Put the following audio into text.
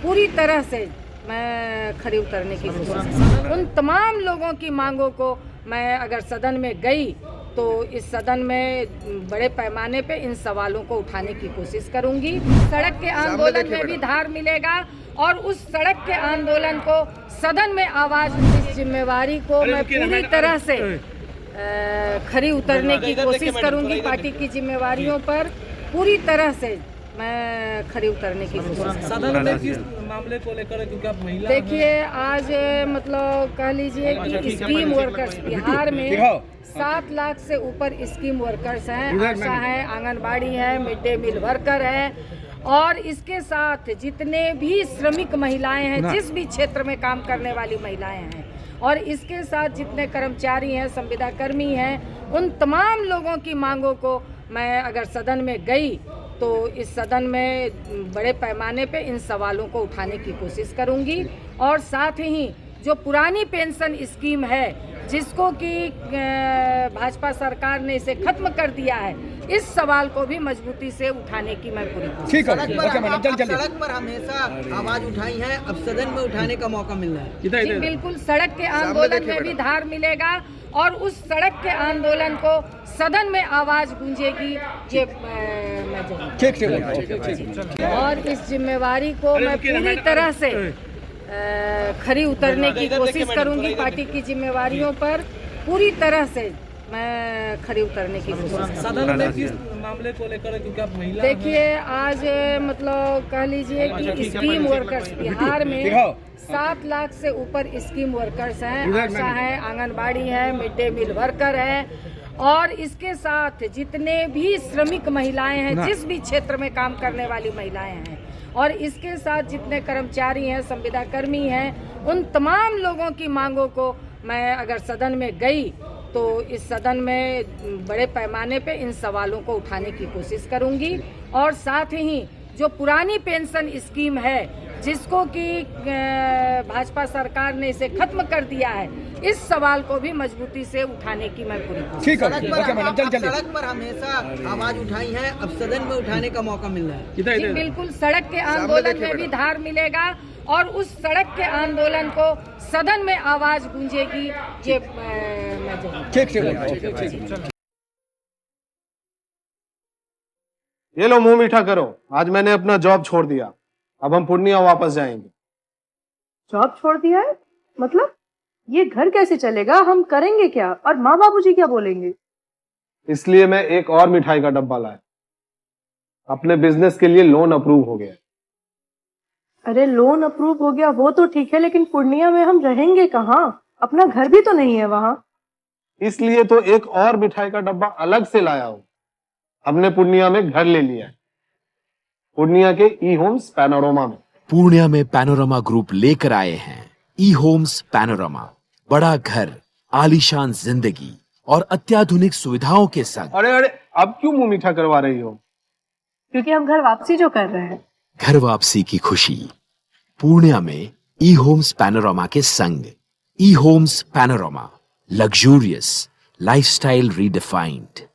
पूरी तरह से मैं खरी उतरने की कोशिश करूंगी। उन तमाम लोगों की मांगों को मैं अगर सदन में गई तो इस सदन में बड़े पैमाने पे इन सवालों को उठाने की कोशिश करूंगी। सड़क के आंदोलन में भी धार मिलेगा और उस सड़क के आंदोलन को सदन में आवाज, इस जिम्मेवारी को मैं पूरी तरह से खरी उतरने की कोशिश करूंगी। पार्टी की जिम्मेवारियों पर पूरी तरह से मैं खरी उतरने की कोशिश। सदन में किस मामले को लेकर, क्योंकि आप महिला देखिए, आज मतलब कह लीजिए कि स्कीम वर्कर्स बिहार में 7 लाख से ऊपर स्कीम वर्कर्स हैं। आशा है, आंगनबाड़ी है, मिड डे मील वर्कर है और इसके साथ जितने भी श्रमिक महिलाएं हैं, जिस भी क्षेत्र में काम करने वाली महिलाएं हैं, और इसके साथ जितने कर्मचारी हैं, संविदा कर्मी हैं, उन तमाम लोगों की मांगों को मैं अगर सदन में गई तो इस सदन में बड़े पैमाने पे इन सवालों को उठाने की कोशिश करूंगी। और साथ ही जो पुरानी पेंशन स्कीम है, जिसको कि भाजपा सरकार ने इसे खत्म कर दिया है, इस सवाल को भी मजबूती से उठाने की मैं पूरी कोशिश। सड़क पर हमेशा आवाज उठाई है, अब सदन में उठाने का मौका मिल रहा है। जी बिल्कुल, सड़क के आंदोलन में भी धार मिलेगा और उस सड़क के आंदोलन को सदन में आवाज गूंजेगी। ये मैं और इस जिम्मेवारी को मैं पूरी तरह से खरी उतरने की कोशिश करूंगी। पार्टी की जिम्मेवारियों पर पूरी तरह से मैं खरी उतरने की कोशिश। सदन में किस मामले को लेकर, क्योंकि आप महिला देखिए, आज मतलब कह लीजिए कि स्कीम वर्कर्स बिहार में 7 लाख से ऊपर स्कीम वर्कर्स हैं। आशा है, आंगनबाड़ी है, मिड डे मील वर्कर है और इसके साथ जितने भी श्रमिक महिलाएं हैं, जिस भी क्षेत्र में काम करने वाली महिलाएं हैं, और इसके साथ जितने कर्मचारी हैं, संविदा कर्मी हैं, उन तमाम लोगों की मांगों को मैं अगर सदन में गई तो इस सदन में बड़े पैमाने पे इन सवालों को उठाने की कोशिश करूंगी। और साथ ही जो पुरानी पेंशन स्कीम है, जिसको कि भाजपा सरकार ने इसे खत्म कर दिया है, इस सवाल को भी मजबूती से उठाने की मैं पूरी कोशिश। सड़क पर हमेशा आवाज उठाई है, अब सदन में उठाने का मौका मिल रहा है। जी बिल्कुल, सड़क के आंदोलन में भी धार मिलेगा और उस सड़क के आंदोलन को सदन में आवाज गूंजेगी। ये मैं ये लो, मुंह मीठा करो। आज मैंने अपना जॉब छोड़ दिया, अब हम पूर्णिया वापस जाएंगे। जॉब छोड़ दिया है? मतलब ये घर कैसे चलेगा? हम करेंगे क्या? और माँ बाबूजी क्या बोलेंगे? इसलिए मैं एक और मिठाई का डब्बा लाया। अपने बिजनेस के लिए लोन अप्रूव हो गया। अरे लोन अप्रूव हो गया वो तो ठीक है, लेकिन पूर्णिया में हम रहेंगे कहाँ? अपना घर भी तो नहीं है वहाँ। इसलिए तो एक और मिठाई का डब्बा अलग से लाया हूँ। हमने पूर्णिया में घर ले लिया है, पूर्णिया के ई होम्स पैनोरमा में। पूर्णिया में पैनोरमा ग्रुप लेकर आए हैं ई होम्स पैनोरमा। बड़ा घर, आलीशान जिंदगी और अत्याधुनिक सुविधाओं के संग। अरे अब क्यों मुंह मीठा करवा रही हो? क्योंकि हम घर वापसी जो कर रहे हैं। घर वापसी की खुशी पूर्णिया में ई होम्स पैनोरमा के संग। ई homes panorama, luxurious lifestyle redefined.